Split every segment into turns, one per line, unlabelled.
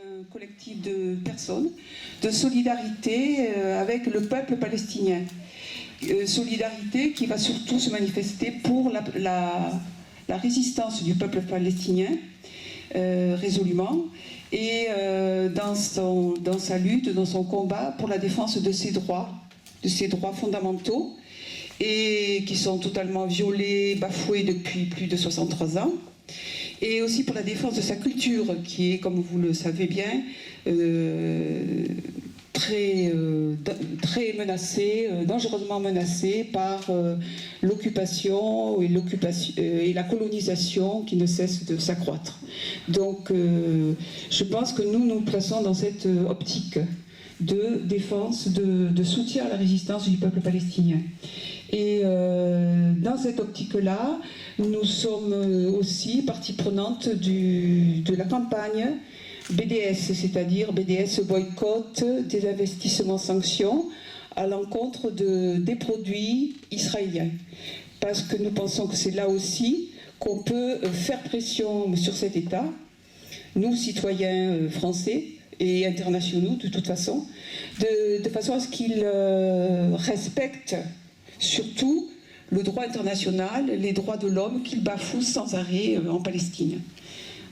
un collectif de personnes, de solidarité avec le peuple palestinien. Solidarité qui va surtout se manifester pour la résistance du peuple palestinien, résolument, et dans sa lutte, dans son combat pour la défense de ses droits fondamentaux, et qui sont totalement violés, bafoués depuis plus de 63 ans. Et aussi pour la défense de sa culture, qui est, comme vous le savez bien, très menacée, dangereusement menacée par l'occupation et la colonisation qui ne cesse de s'accroître. Donc je pense que nous nous plaçons dans cette optique de défense, de soutien à la résistance du peuple palestinien. Et dans cette optique-là, nous sommes aussi partie prenante de la campagne BDS, c'est-à-dire BDS boycott, des investissements sanctions à l'encontre des produits israéliens. Parce que nous pensons que c'est là aussi qu'on peut faire pression sur cet État, nous citoyens français et internationaux de toute façon, de façon à ce qu'il respecte surtout le droit international, les droits de l'homme qu'il bafoue sans arrêt en Palestine.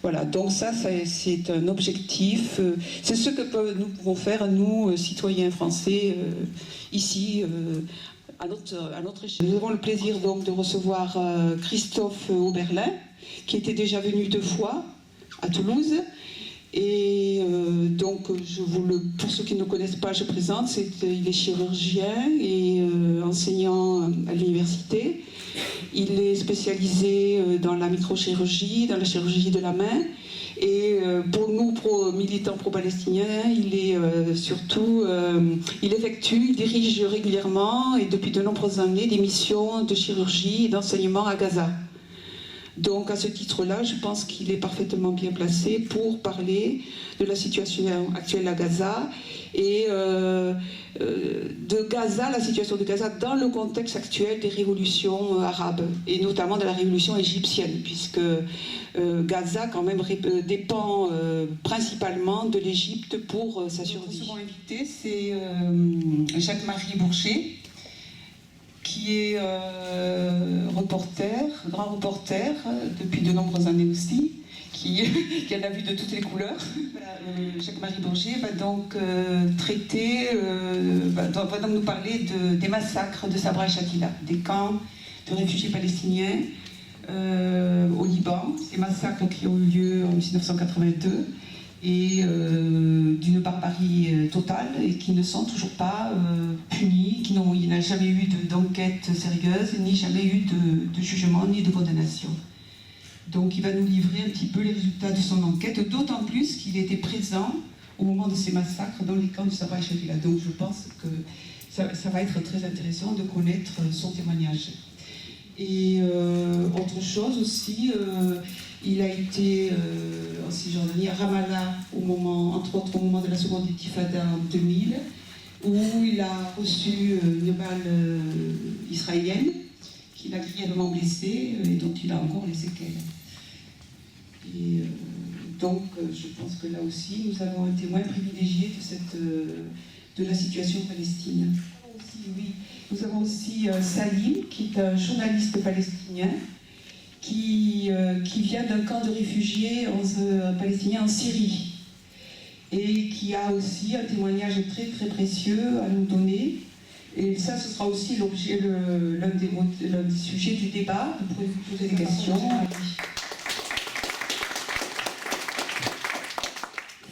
Voilà, donc ça c'est un objectif, c'est ce que nous pouvons faire, nous, citoyens français, ici, à notre échelle. Nous avons le plaisir donc de recevoir Christophe Oberlin, qui était déjà venu 2 fois à Toulouse. Et donc, pour ceux qui ne le connaissent pas, je présente, il est chirurgien et enseignant à l'université. Il est spécialisé dans la microchirurgie, dans la chirurgie de la main. Et pour nous, militants pro-palestiniens, il dirige régulièrement et depuis de nombreuses années des missions de chirurgie et d'enseignement à Gaza. Donc à ce titre-là, je pense qu'il est parfaitement bien placé pour parler de la situation actuelle à Gaza et de Gaza, la situation de Gaza dans le contexte actuel des révolutions arabes et notamment de la révolution égyptienne, puisque Gaza quand même dépend principalement de l'Égypte pour sa survie. Notre second invité, c'est Jacques-Marie Bourget, qui est grand reporter depuis de nombreuses années aussi, qui en a vu de toutes les couleurs. Jacques-Marie Bourget va donc va donc nous parler des massacres de Sabra et Shatila, des camps de réfugiés palestiniens au Liban, ces massacres qui ont eu lieu en 1982 et d'une barbarie totale et qui ne sont toujours pas punis, il n'a jamais eu d'enquête sérieuse, ni jamais eu de jugement, ni de condamnation. Donc il va nous livrer un petit peu les résultats de son enquête, d'autant plus qu'il était présent au moment de ces massacres dans les camps de Sabra et Shatila. Donc je pense que ça va être très intéressant de connaître son témoignage. Et autre chose aussi, il a été en Cisjordanie, à Ramallah, entre autres au moment de la seconde intifada en 2000, où il a reçu une balle israélienne qui l'a grièvement blessé et dont il a encore les séquelles. Et donc je pense que là aussi nous avons un témoin privilégié de la situation palestine. Nous avons aussi Salim, qui est un journaliste palestinien, qui vient d'un camp de réfugiés palestiniens en Syrie et qui a aussi un témoignage très très précieux à nous donner. Et ça, ce sera aussi l'un des sujets du débat. Vous pouvez vous poser des questions.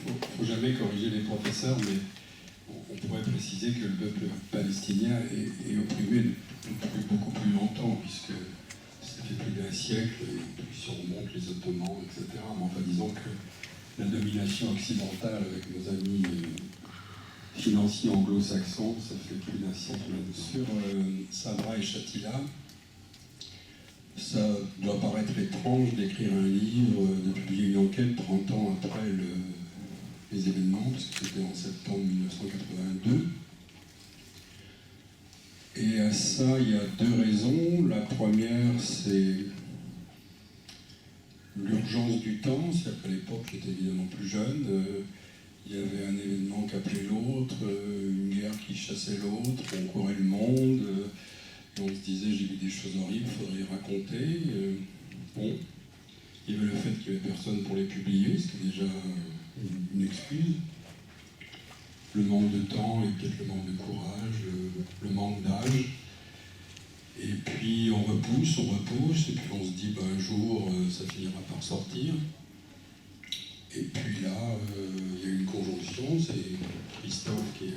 Il ne faut jamais corriger les professeurs, mais on pourrait préciser que le peuple palestinien est opprimé depuis beaucoup plus longtemps, puisque ça fait plus d'1 siècle, et puis si on remonte les Ottomans, etc. Mais enfin, disons que la domination occidentale avec nos amis financiers anglo-saxons, ça fait plus d'1 siècle. Sur Sabra et Shatila, ça doit paraître étrange d'écrire un livre, de publier une enquête 30 ans après les événements, parce que c'était en septembre 1982. Et à ça, il y a 2 raisons. La première, c'est l'urgence du temps, c'est-à-dire qu'à l'époque, j'étais évidemment plus jeune. il y avait un événement qui appelait l'autre, une guerre qui chassait l'autre, on courait le monde, et on se disait j'ai vu des choses horribles, il faudrait les raconter. Bon, il y avait le fait qu'il n'y avait personne pour les publier, ce qui est déjà une excuse. Le manque de temps et peut-être le manque de courage, le manque d'âge. Et puis on repousse, et puis on se dit un jour ça finira par sortir. Et puis là, il y a une conjonction, c'est Christophe qui est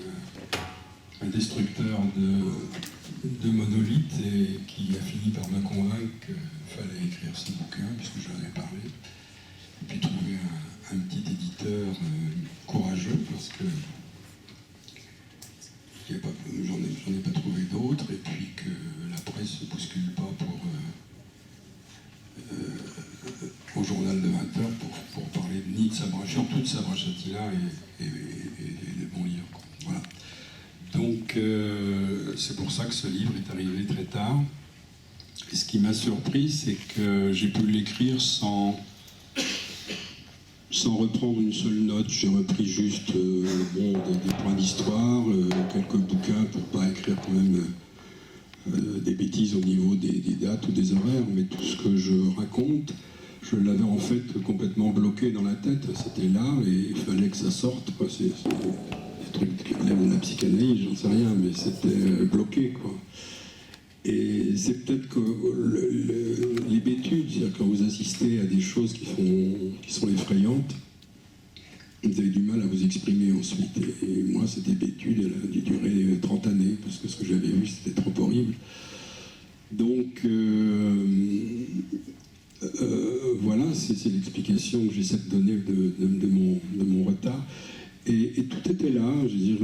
un destructeur de monolithes et qui a fini par me convaincre qu'il fallait écrire ce bouquin, puisque j'en avais parlé. Et puis trouver un petit éditeur courageux, parce que j'en ai pas trouvé d'autres, et puis que la presse ne se bouscule pas au journal de 20h pour parler ni de Sabra, surtout de Sabra Chatila et des bons livres. Voilà. Donc c'est pour ça que ce livre est arrivé très tard. Et ce qui m'a surpris, c'est que j'ai pu l'écrire sans reprendre une seule note. J'ai repris juste des points d'histoire, quelques bouquins pour pas écrire quand même des bêtises au niveau des dates ou des horaires, mais tout ce que je raconte, je l'avais en fait complètement bloqué dans la tête. C'était là et il fallait que ça sorte, quoi. C'est des trucs qui relèvent de la psychanalyse, j'en sais rien, mais c'était bloqué, quoi. Et c'est peut-être que les bêtudes, c'est-à-dire quand vous assistez à des choses qui sont effrayantes, vous avez du mal à vous exprimer ensuite. Et moi, cette bêtude, elle a dû durer 30 années, parce que ce que j'avais vu, c'était trop horrible. Donc, voilà, c'est l'explication que j'essaie de donner de mon retard. Et tout était là, je veux dire,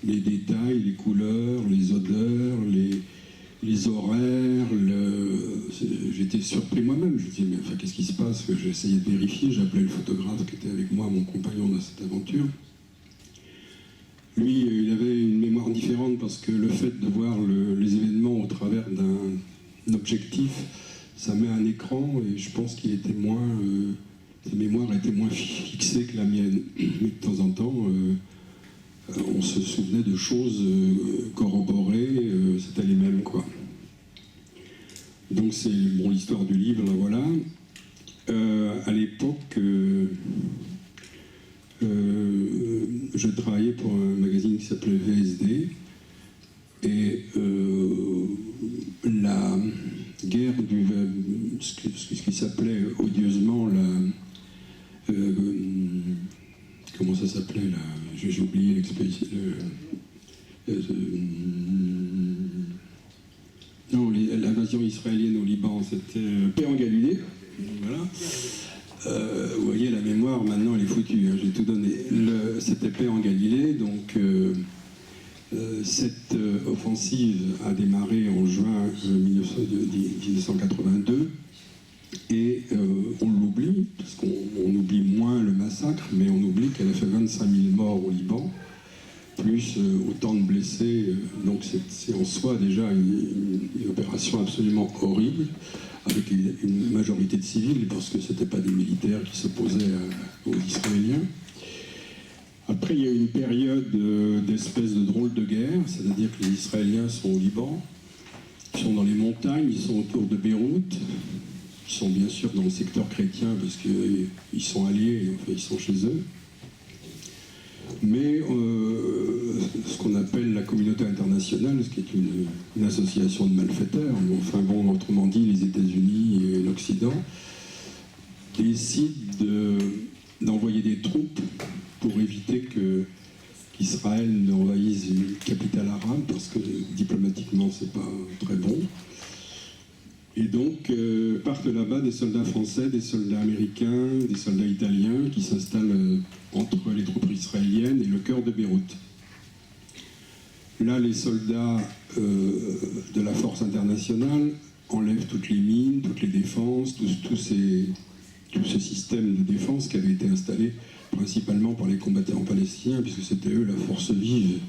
les détails, les couleurs, les odeurs, les horaires. J'étais surpris moi-même. Je me disais, mais enfin, qu'est-ce qui se passe? J'ai essayé de vérifier, j'ai appelé le photographe qui était avec moi, mon compagnon dans cette aventure. Lui, il avait une mémoire différente parce que le fait de voir les événements au travers d'un objectif, ça met un écran et je pense qu'il était moins... sa mémoire était moins fixée que la mienne. Mais de temps en temps... on se souvenait de choses corroborées, c'était les mêmes, quoi. Donc c'est l'histoire du livre, là, voilà. À l'époque, je travaillais pour un magazine qui s'appelait VSD, et la guerre ce qui s'appelait odieusement comment ça s'appelait là? J'ai oublié l'expédition. Non, l'invasion israélienne au Liban, c'était paix en Galilée. Voilà. Vous voyez, la mémoire, maintenant, elle est foutue. Hein, j'ai tout donné. C'était paix en Galilée, donc cette offensive a démarré en juin 1982. Et on l'oublie, parce qu'on oublie moins le massacre, mais on oublie qu'elle a fait 25 000 morts au Liban, plus autant de blessés. Donc c'est en soi déjà une opération absolument horrible, avec une majorité de civils, parce que ce n'étaient pas des militaires qui s'opposaient aux Israéliens. Après, il y a une période d'espèce de drôle de guerre, c'est-à-dire que les Israéliens sont au Liban, ils sont dans les montagnes, ils sont autour de Beyrouth, ils sont bien sûr dans le secteur chrétien parce qu'ils sont alliés, enfin ils sont chez eux. Mais ce qu'on appelle la communauté internationale, ce qui est une association de malfaiteurs, enfin bon, autrement dit les États-Unis et l'Occident, décident d'envoyer des troupes pour éviter qu'Israël n'envahisse une capitale arabe, parce que diplomatiquement c'est pas très bon. Et donc partent là-bas des soldats français, des soldats américains, des soldats italiens qui s'installent entre les troupes israéliennes et le cœur de Beyrouth. Là, les soldats de la force internationale enlèvent toutes les mines, toutes les défenses, tout ce système de défense qui avait été installé principalement par les combattants palestiniens, puisque c'était eux la force vive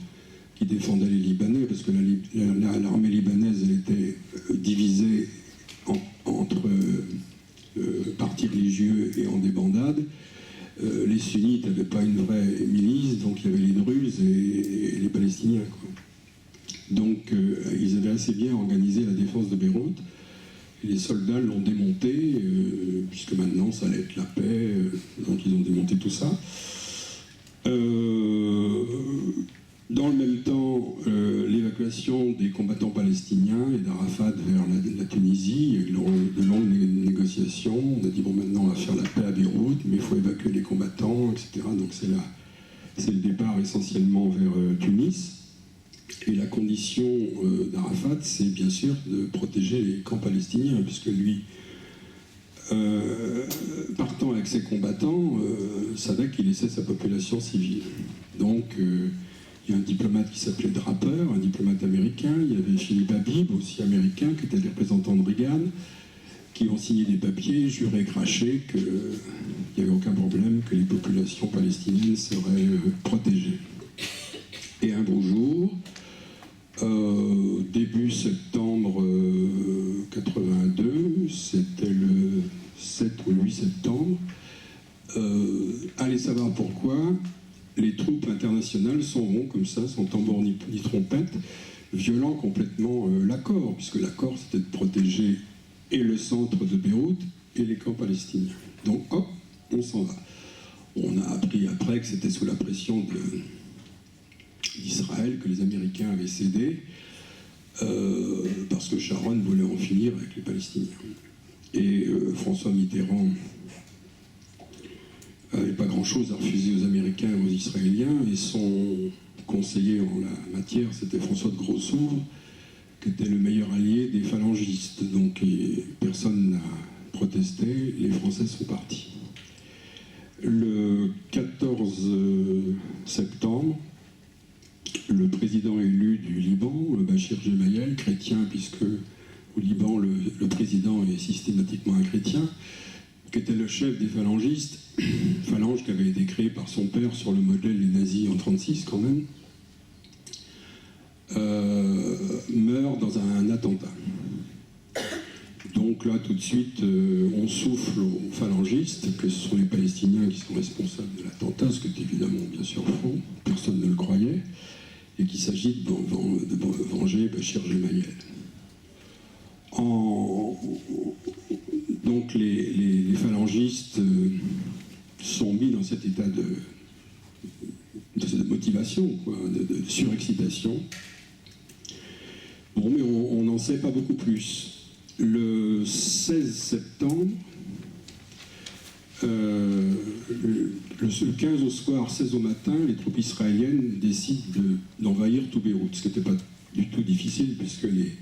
qui défendait les Libanais, parce que l'armée libanaise elle était divisée entre partis religieux et en débandade. les sunnites n'avaient pas une vraie milice, donc il y avait les Druzes et les Palestiniens, quoi. Donc ils avaient assez bien organisé la défense de Beyrouth. Et les soldats l'ont démonté, puisque maintenant ça allait être la paix, donc ils ont démonté tout ça. Dans le même temps, l'évacuation des combattants palestiniens et d'Arafat vers la Tunisie, il y a eu de longues négociations. On a dit, bon, maintenant on va faire la paix à Beyrouth, mais il faut évacuer les combattants, etc. Donc c'est le départ essentiellement vers Tunis. Et la condition d'Arafat, c'est bien sûr de protéger les camps palestiniens, puisque lui, partant avec ses combattants, savait qu'il laissait sa population civile. Donc, il y a un diplomate qui s'appelait Draper, un diplomate américain. Il y avait Philippe Habib, aussi américain, qui était le représentant de Reagan, qui ont signé des papiers, juré, craché qu'il n'y avait aucun problème, que les populations palestiniennes seraient protégées. Et un beau jour, début septembre 82, c'était le 7 ou le 8 septembre, allez savoir pourquoi, les troupes internationales s'en vont comme ça, sans tambour ni trompette, violant complètement l'accord, puisque l'accord c'était de protéger et le centre de Beyrouth et les camps palestiniens. Donc hop, on s'en va. On a appris après que c'était sous la pression d'Israël que les Américains avaient cédé, parce que Sharon voulait en finir avec les Palestiniens. Et François Mitterrand n'avait pas grand-chose à refuser aux Américains et aux Israéliens, et son conseiller en la matière, c'était François de Grossouvre, qui était le meilleur allié des phalangistes. Donc personne n'a protesté, les Français sont partis. Le 14 septembre, le président élu du Liban, Bachir Gemayel, chrétien, puisque au Liban le président est systématiquement un chrétien, qui était le chef des phalangistes, phalange qui avait été créée par son père sur le modèle des nazis en 1936 quand même, meurt dans un attentat. Donc là, tout de suite, on souffle aux phalangistes que ce sont les Palestiniens qui sont responsables de l'attentat, ce qui est évidemment bien sûr faux, personne ne le croyait, et qu'il s'agit de venger Bachir Gemayel. Donc les phalangistes sont mis dans cet état de motivation, quoi, de surexcitation. Bon, mais on n'en sait pas beaucoup plus. Le 16 septembre, le 15 au soir, 16 au matin, les troupes israéliennes décident d'envahir tout Beyrouth, ce qui n'était pas du tout difficile, puisque les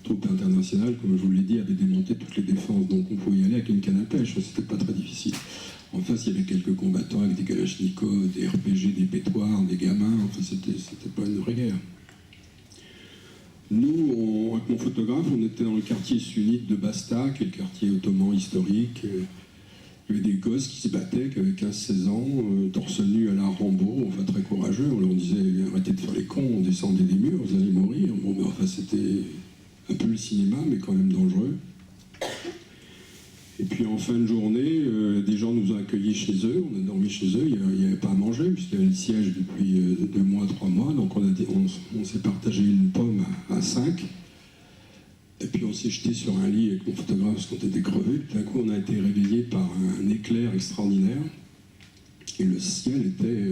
troupes internationales, comme je vous l'ai dit, avaient démonté toutes les défenses, donc on pouvait y aller avec une canne à pêche, c'était pas très difficile. En face, il y avait quelques combattants avec des kalachnikovs, des RPG, des pétoirs, des gamins, enfin c'était pas une vraie guerre. Nous, avec mon photographe, on était dans le quartier sunnite de Basta, qui est le quartier ottoman historique. Il y avait des gosses qui se battaient, qui avaient 15-16 ans, torse nu à la Rambo, enfin très courageux. On leur disait arrêtez de faire les cons, on descendait des murs, vous allez mourir. Bon, mais enfin c'était un peu le cinéma, mais quand même dangereux. Et puis en fin de journée, des gens nous ont accueillis chez eux, on a dormi chez eux, il n'y avait pas à manger, puisqu'il y avait le siège depuis 2 mois, 3 mois, donc on s'est partagé une pomme à 5. Et puis on s'est jeté sur un lit avec mon photographe parce qu'on était crevés. Tout d'un coup, on a été réveillé par un éclair extraordinaire. Et le ciel était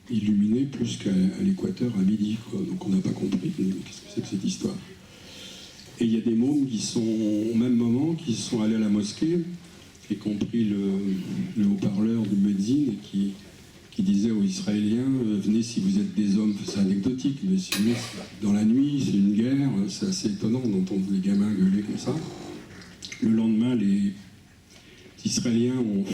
illuminé plus qu'à l'équateur à midi, quoi. Donc on n'a pas compris. Qu'est-ce que c'est que cette histoire? Et il y a des mômes qui sont, au même moment, qui sont allés à la mosquée et qui ont pris le haut-parleur du muezzin et qui disait aux Israéliens venez si vous êtes des hommes. C'est anecdotique, mais si vous, dans la nuit, c'est une guerre, c'est assez étonnant d'entendre les gamins gueuler comme ça. Le lendemain, les Israéliens ont